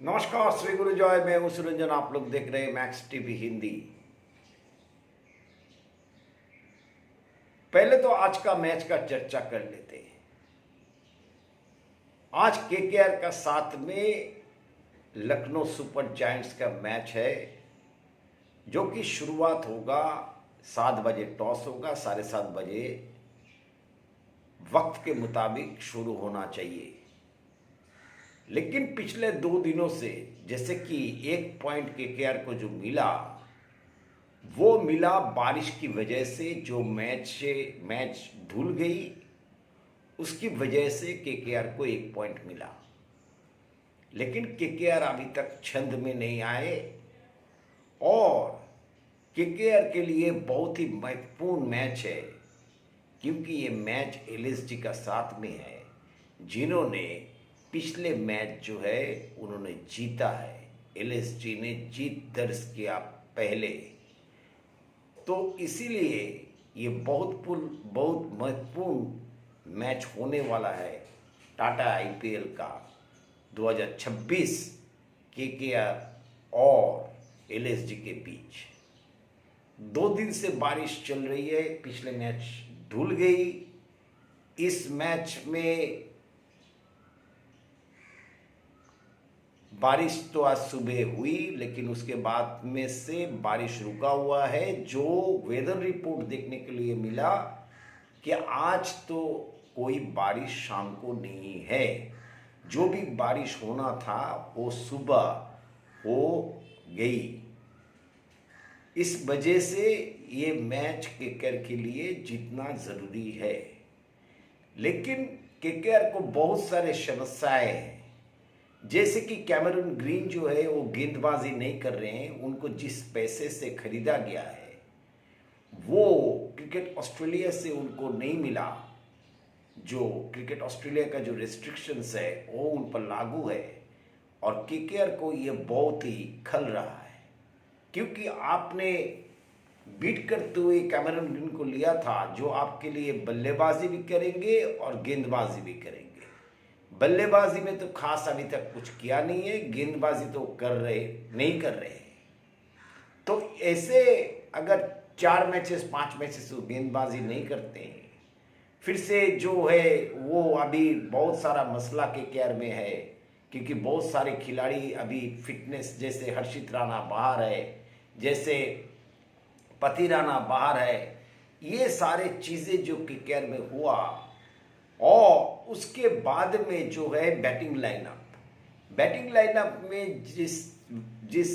नमस्कार, श्री गुरु जय। मैं हूं सुरंजन। आप लोग देख रहे हैं मैक्स टीवी हिंदी। पहले तो आज का मैच का चर्चा कर लेते हैं। आज केकेआर का साथ में लखनऊ सुपर जायंट्स का मैच है, जो कि शुरुआत होगा 7 बजे। टॉस होगा 7:30 बजे वक्त के मुताबिक शुरू होना चाहिए। लेकिन पिछले 2 दिनों से जैसे कि 1 पॉइंट केकेआर को जो मिला, वो मिला बारिश की वजह से। जो मैच धुल गई, उसकी वजह से केकेआर को 1 पॉइंट मिला। लेकिन केकेआर अभी तक छंद में नहीं आए और केकेआर के लिए बहुत ही महत्वपूर्ण मैच है, क्योंकि ये मैच एलएसजी का साथ में है, जिन्होंने पिछले मैच जो है उन्होंने जीता है। एलएसजी ने जीत दर्ज किया पहले, तो इसीलिए ये बहुत महत्वपूर्ण मैच होने वाला है टाटा आईपीएल का 2026 केकेआर और एलएसजी के बीच। 2 दिन से बारिश चल रही है, पिछले मैच धुल गई। इस मैच में बारिश तो आज सुबह हुई, लेकिन उसके बाद में से बारिश रुका हुआ है। जो वेदर रिपोर्ट देखने के लिए मिला कि आज तो कोई बारिश शाम को नहीं है। जो भी बारिश होना था वो सुबह हो गई। इस वजह से ये मैच केकेआर के लिए जीतना जरूरी है। लेकिन केकेआर को बहुत सारे समस्याएं हैं, जैसे कि कैमरून ग्रीन जो है वो गेंदबाजी नहीं कर रहे हैं। उनको जिस पैसे से खरीदा गया है वो क्रिकेट ऑस्ट्रेलिया से उनको नहीं मिला। जो क्रिकेट ऑस्ट्रेलिया का जो रिस्ट्रिक्शंस है वो उन पर लागू है और केकेआर को ये बहुत ही खल रहा है, क्योंकि आपने बीट करते हुए कैमरून ग्रीन को लिया था, जो आपके लिए बल्लेबाजी भी करेंगे और गेंदबाजी भी करेंगे। बल्लेबाजी में तो खास अभी तक कुछ किया नहीं है, गेंदबाजी तो नहीं कर रहे। तो ऐसे अगर 4 मैचेस 5 मैचेस गेंदबाजी नहीं करते हैं, फिर से जो है वो अभी बहुत सारा मसला केकेआर में है, क्योंकि बहुत सारे खिलाड़ी अभी फिटनेस, जैसे हर्षित राणा बाहर है, जैसे पति राणा बाहर है। ये सारे चीज़ें जो केकेआर में हुआ, और उसके बाद में जो है बैटिंग लाइनअप में जिस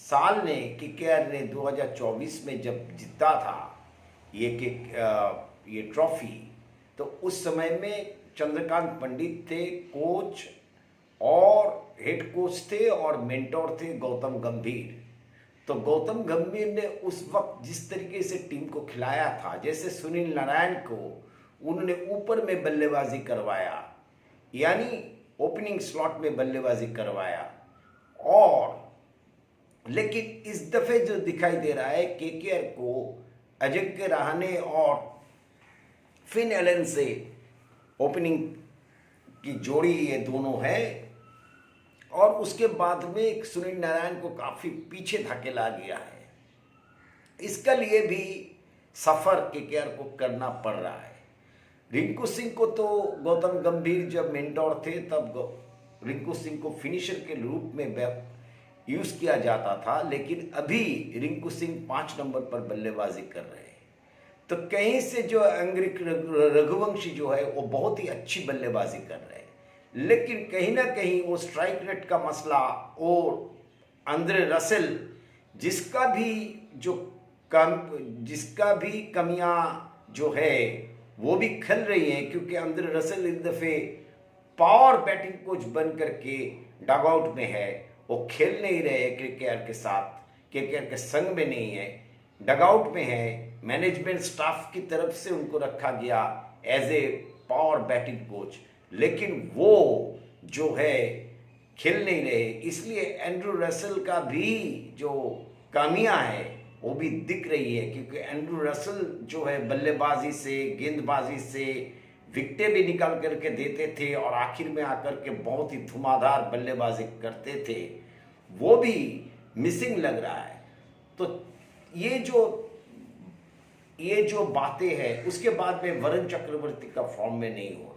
साल ने केकेआर ने 2024 में जब जीता था ये ट्रॉफी, तो उस समय में चंद्रकांत पंडित थे कोच, और हेड कोच थे, और मेंटोर थे गौतम गंभीर। तो गौतम गंभीर ने उस वक्त जिस तरीके से टीम को खिलाया था, जैसे सुनील नारायण को उन्होंने ऊपर में बल्लेबाजी करवाया, यानी ओपनिंग स्लॉट में बल्लेबाजी करवाया। और लेकिन इस दफे जो दिखाई दे रहा है, केकेआर को अजिंक्य रहाणे और फिन एलन से ओपनिंग की जोड़ी ये दोनों है, और उसके बाद में सुनील नारायण को काफी पीछे धकेला गया है। इसका लिए भी सफर केकेआर को करना पड़ रहा है। रिंकू सिंह को तो गौतम गंभीर जब मेंटोर थे तब रिंकू सिंह को फिनिशर के रूप में यूज किया जाता था, लेकिन अभी रिंकू सिंह 5 नंबर पर बल्लेबाजी कर रहे हैं। तो कहीं से जो अंग्रिक रघुवंशी जो है वो बहुत ही अच्छी बल्लेबाजी कर रहे हैं, लेकिन कहीं ना कहीं वो स्ट्राइक रेट का मसला, और आंद्रे रसेल जिसका भी कमियां जो है वो भी खल रही हैं, क्योंकि आंद्रे रसेल इस दफे पावर बैटिंग कोच बन करके डगआउट में है। वो खेल नहीं रहे केकेआर के साथ, केकेआर के संग में नहीं है, डगआउट में है। मैनेजमेंट स्टाफ की तरफ से उनको रखा गया as a power batting coach, लेकिन वो जो है खेल नहीं रहे। इसलिए एंड्रू रसेल का भी जो कमियां है वो भी दिख रही है, क्योंकि एंड्रू रसेल जो है बल्लेबाजी से, गेंदबाजी से, विकेटें भी निकाल करके देते थे और आखिर में आकर के बहुत ही धुआंधार बल्लेबाजी करते थे, वो भी मिसिंग लग रहा है। तो ये जो बातें हैं, उसके बाद में वरुण चक्रवर्ती का फॉर्म में नहीं होना।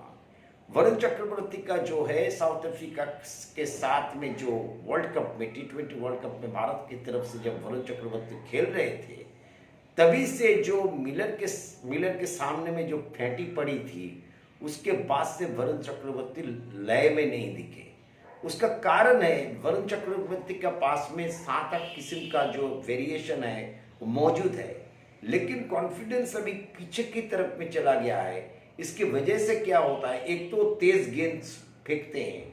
वरुण चक्रवर्ती का जो है साउथ अफ्रीका के साथ में जो वर्ल्ड कप में T20 वर्ल्ड कप में भारत की तरफ से जब वरुण चक्रवर्ती खेल रहे थे, तभी से जो मिलर के सामने में जो फेंटी पड़ी थी, उसके बाद से वरुण चक्रवर्ती लय में नहीं दिखे। उसका कारण है वरुण चक्रवर्ती के पास में 7-8 किस्म का जो वेरिएशन है वो मौजूद है, लेकिन कॉन्फिडेंस अभी पीछे की तरफ में चला गया है। इसकी वजह से क्या होता है, एक तो तेज गेंद फेंकते हैं,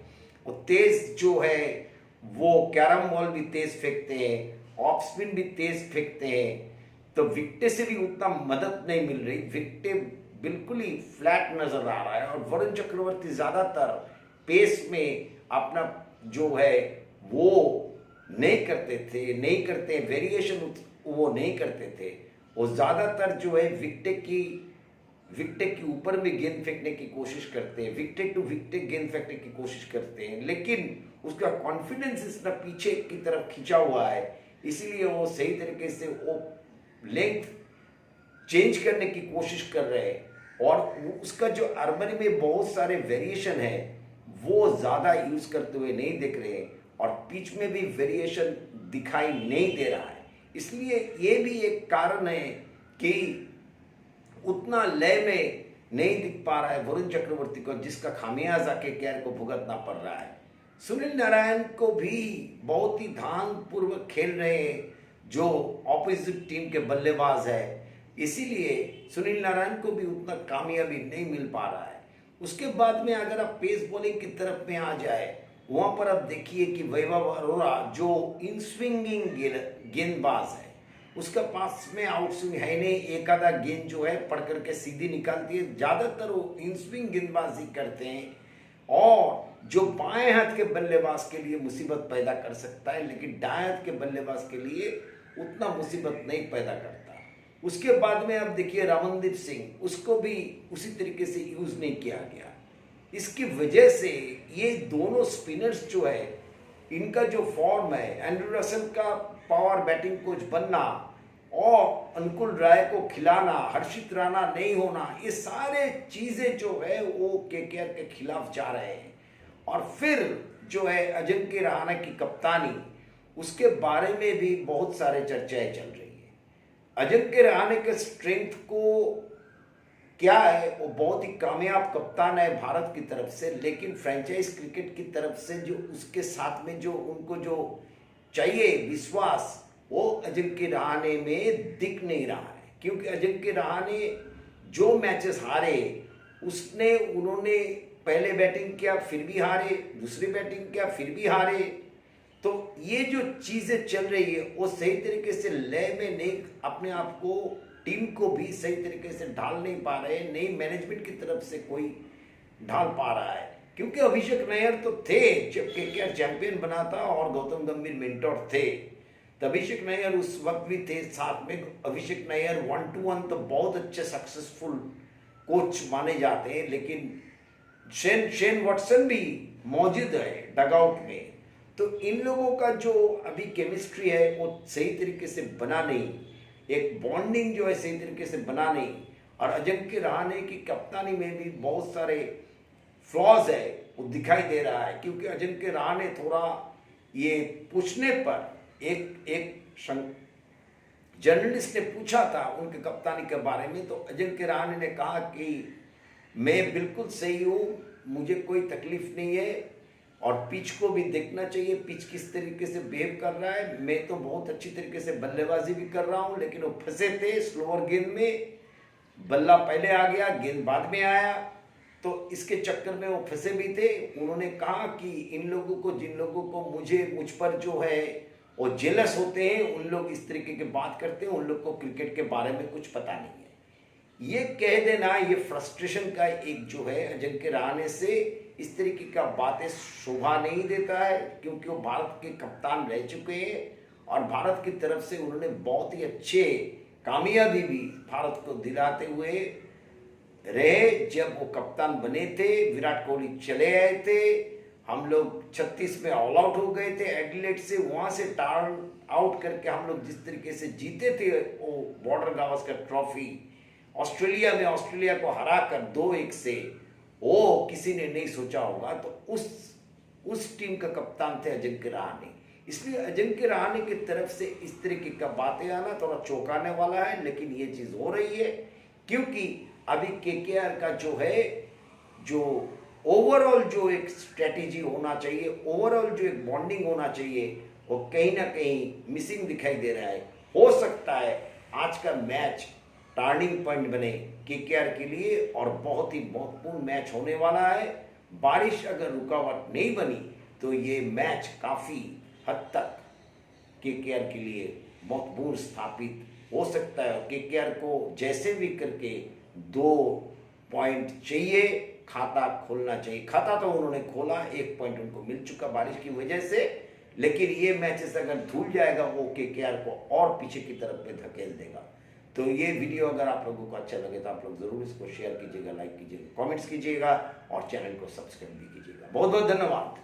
वो तेज जो है वो कैरम बॉल भी तेज फेंकते हैं, ऑफ स्पिन भी तेज फेंकते हैं, तो विकेट से भी उतना मदद नहीं मिल रही। विकेट बिल्कुल ही फ्लैट नजर आ रहा है और वरुण चक्रवर्ती ज्यादातर पेस में अपना जो है वो नहीं करते, वेरिएशन वो नहीं करते थे। वो ज्यादातर जो है विकेट के ऊपर में गेंद फेंकने की कोशिश करते हैं, विकेट टू विकेट गेंद फेंकने की कोशिश करते हैं, लेकिन उसका कॉन्फिडेंस इतना पीछे की तरफ खिंचा हुआ है, इसीलिए वो सही तरीके से वो लेंथ चेंज करने की कोशिश कर रहे हैं और उसका जो आर्मरी में बहुत सारे वेरिएशन है वो ज़्यादा यूज करते हुए नहीं दिख रहे हैं और पिच में भी वेरिएशन दिखाई नहीं दे रहा है। इसलिए ये भी एक कारण है कि उतना लय में नहीं दिख पा रहा है वरुण चक्रवर्ती को, जिसका खामियाजा केकेआर को भुगतना पड़ रहा है। सुनील नारायण को भी बहुत ही ध्यानपूर्वक खेल रहे हैं जो ऑपोजिट टीम के बल्लेबाज है, इसीलिए सुनील नारायण को भी उतना कामयाबी नहीं मिल पा रहा है। उसके बाद में अगर आप पेस बॉलिंग की तरफ में आ जाए, वहां पर आप देखिए कि वैभव अरोड़ा जो इन स्विंगिंग गेंदबाज है, उसका पास में आउट स्विंग है नहीं, एक आधा गेंद जो है पढ़ करके सीधी निकालती है, ज्यादातर वो इन स्विंग गेंदबाजी करते हैं और जो बाएं हाथ के बल्लेबाज के लिए मुसीबत पैदा कर सकता है, लेकिन दाएं हाथ के बल्लेबाज के लिए उतना मुसीबत नहीं पैदा करता। उसके बाद में आप देखिए रमनदीप सिंह, उसको भी उसी तरीके से यूज नहीं किया गया। इसकी वजह से ये दोनों स्पिनर्स जो है, इनका जो फॉर्म है, एंड्रू रसल का पावर बैटिंग कोच बनना और अंकुल राय को खिलाना, हर्षित राणा नहीं होना, ये सारे चीजें जो है वो केकेआर के खिलाफ जा रहे हैं। और फिर जो है अजिंक्य रहाणे की कप्तानी, उसके बारे में भी बहुत सारे चर्चाएं चल रही है। अजिंक्य रहाणे के स्ट्रेंथ को क्या है, वो बहुत ही कामयाब कप्तान है भारत की तरफ से, लेकिन फ्रेंचाइज क्रिकेट की तरफ से जो उसके साथ में जो उनको जो चाहिए विश्वास, वो अजिंक्य रहाणे में दिख नहीं रहा है। क्योंकि अजिंक्य रहाणे जो मैचेस हारे, उन्होंने पहले बैटिंग किया फिर भी हारे, दूसरी बैटिंग किया फिर भी हारे, तो ये जो चीजें चल रही है वो सही तरीके से लय में नहीं, अपने आप को टीम को भी सही तरीके से ढाल नहीं पा रहे, नई मैनेजमेंट की तरफ से कोई ढाल पा रहा है। क्योंकि अभिषेक नैयर तो थे जब केकेआर चैंपियन बना था और गौतम गंभीर मेंटोर थे, तो अभिषेक नैयर उस वक्त भी थे साथ में। अभिषेक नैयर 1-to-1 तो बहुत अच्छे सक्सेसफुल कोच माने जाते हैं, लेकिन शेन वॉटसन भी मौजूद है डगआउट में, तो इन लोगों का जो अभी केमिस्ट्री है वो सही तरीके से बना नहीं, एक बॉन्डिंग जो है सही तरीके से बना नहीं। और अजिंक्य रहाणे की कप्तानी में भी बहुत सारे फ्लॉज है वो दिखाई दे रहा है। क्योंकि अजिंक्य रहाणे थोड़ा ये पूछने पर एक जर्नलिस्ट ने पूछा था उनके कप्तानी के बारे में, तो अजिंक्य रहाणे ने कहा कि मैं बिल्कुल सही हूँ, मुझे कोई तकलीफ नहीं है और पिच को भी देखना चाहिए, पिच किस तरीके से बिहेव कर रहा है। मैं तो बहुत अच्छी तरीके से बल्लेबाजी भी कर रहा हूँ, लेकिन वो फंसे थे स्लोअर गेंद में, बल्ला पहले आ गया, गेंद बाद में आया, तो इसके चक्कर में वो फंसे भी थे। उन्होंने कहा कि इन लोगों को, जिन लोगों को मुझ पर जो है वो जेलस होते हैं, उन लोग इस तरीके की बात करते हैं, उन लोग को क्रिकेट के बारे में कुछ पता नहीं है। ये कह देना, ये फ्रस्ट्रेशन का एक जो है अजिंक्य रहाणे से इस तरीके का बातें शोभा नहीं देता है, क्योंकि वो भारत के कप्तान रह चुके हैं और भारत की तरफ से उन्होंने बहुत ही अच्छे कामयाबी भी भारत को दिलाते हुए रहे जब वो कप्तान बने थे, विराट कोहली चले आए थे, हम लोग 36 में ऑल आउट हो गए थे एडिलेड से, वहां से टर्न आउट करके हम लोग जिस तरीके से जीते थे वो बॉर्डर गावस्कर ट्रॉफी ऑस्ट्रेलिया में, ऑस्ट्रेलिया को हराकर 2-1 से, वो किसी ने नहीं सोचा होगा। तो उस टीम का कप्तान थे अजिंक्य रहाणे। इसलिए अजिंक्य रहाणे की तरफ से इस तरीके का बातें आना थोड़ा चौंकाने वाला है, लेकिन ये चीज हो रही है क्योंकि अभी केकेआर का जो है, जो ओवरऑल जो एक स्ट्रेटेजी होना चाहिए, ओवरऑल जो एक बॉन्डिंग होना चाहिए, वो कहीं ना कहीं मिसिंग दिखाई दे रहा है। हो सकता है आज का मैच टर्निंग पॉइंट बने केकेआर के लिए और बहुत ही महत्वपूर्ण मैच होने वाला है। बारिश अगर रुकावट नहीं बनी तो ये मैच काफी हद तक केकेआर के लिए महत्वपूर्ण स्थापित हो सकता है। केकेआर को जैसे भी करके 2 पॉइंट चाहिए, खाता खोलना चाहिए। खाता तो उन्होंने खोला, 1 पॉइंट उनको मिल चुका बारिश की वजह से, लेकिन ये मैचेस अगर धूल जाएगा वो केकेआर को और पीछे की तरफ में धकेल देगा। तो ये वीडियो अगर आप लोगों को अच्छा लगे तो आप लोग जरूर इसको शेयर कीजिएगा, लाइक कीजिएगा, कमेंट्स कीजिएगा और चैनल को सब्सक्राइब भी कीजिएगा। बहुत बहुत धन्यवाद।